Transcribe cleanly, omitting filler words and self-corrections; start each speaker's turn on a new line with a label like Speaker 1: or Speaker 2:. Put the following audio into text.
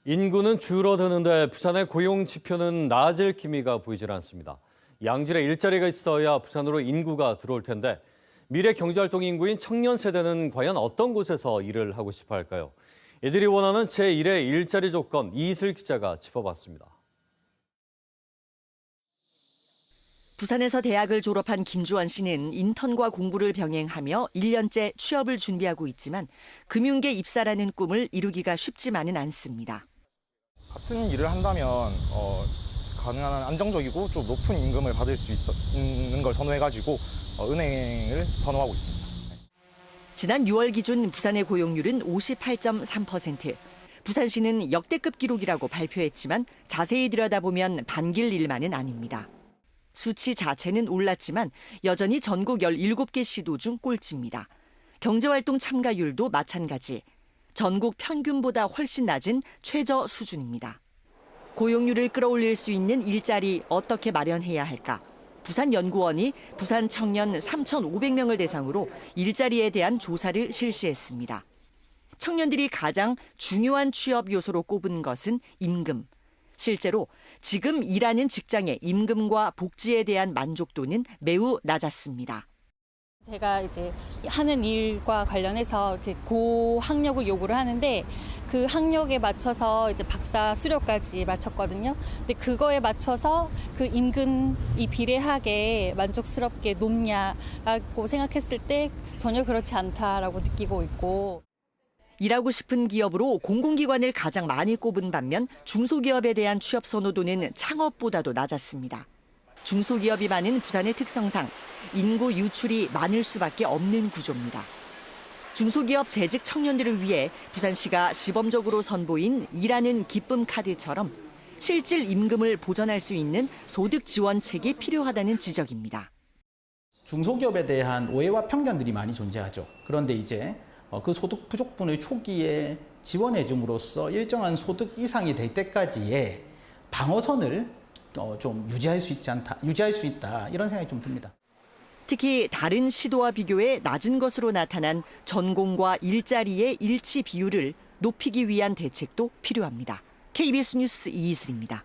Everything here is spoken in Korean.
Speaker 1: 인구는 줄어드는데 부산의 고용 지표는 나아질 기미가 보이질 않습니다. 양질의 일자리가 있어야 부산으로 인구가 들어올 텐데 미래 경제활동 인구인 청년 세대는 과연 어떤 곳에서 일을 하고 싶어 할까요? 이들이 원하는 제1의 일자리 조건 이슬 기자가 짚어봤습니다.
Speaker 2: 부산에서 대학을 졸업한 김주원 씨는 인턴과 공부를 병행하며 1년째 취업을 준비하고 있지만 금융계 입사라는 꿈을 이루기가 쉽지만은 않습니다.
Speaker 3: 같은 일을 한다면 가능한 안정적이고 좀 높은 임금을 받을 수 있는 걸 선호해가지고 은행을 선호하고 있습니다.
Speaker 2: 지난 6월 기준 부산의 고용률은 58.3%. 부산시는 역대급 기록이라고 발표했지만 자세히 들여다보면 반길 일만은 아닙니다. 수치 자체는 올랐지만 여전히 전국 17개 시도 중 꼴찌입니다. 경제활동 참가율도 마찬가지. 전국 평균보다 훨씬 낮은 최저 수준입니다. 고용률을 끌어올릴 수 있는 일자리 어떻게 마련해야 할까? 부산연구원이 부산 청년 3,500명을 대상으로 일자리에 대한 조사를 실시했습니다. 청년들이 가장 중요한 취업 요소로 꼽은 것은 임금. 실제로 지금 일하는 직장의 임금과 복지에 대한 만족도는 매우 낮았습니다.
Speaker 4: 제가 이제 하는 일과 관련해서 고학력을 요구를 하는데 그 학력에 맞춰서 이제 박사 수료까지 마쳤거든요. 근데 그거에 맞춰서 그 임금이 비례하게 만족스럽게 높냐라고 생각했을 때 전혀 그렇지 않다라고 느끼고 있고.
Speaker 2: 일하고 싶은 기업으로 공공기관을 가장 많이 꼽은 반면 중소기업에 대한 취업 선호도는 창업보다도 낮았습니다. 중소기업이 많은 부산의 특성상 인구 유출이 많을 수밖에 없는 구조입니다. 중소기업 재직 청년들을 위해 부산시가 시범적으로 선보인 일하는 기쁨 카드처럼 실질 임금을 보전할 수 있는 소득 지원책이 필요하다는 지적입니다.
Speaker 5: 중소기업에 대한 오해와 편견들이 많이 존재하죠. 그런데 이제 그 소득 부족분을 초기에 지원해 줌으로써 일정한 소득 이상이 될 때까지의 방어선을 좀 유지할 수 있다 이런 생각이 좀 듭니다.
Speaker 2: 특히 다른 시도와 비교해 낮은 것으로 나타난 전공과 일자리의 일치 비율을 높이기 위한 대책도 필요합니다. KBS 뉴스 이이슬입니다.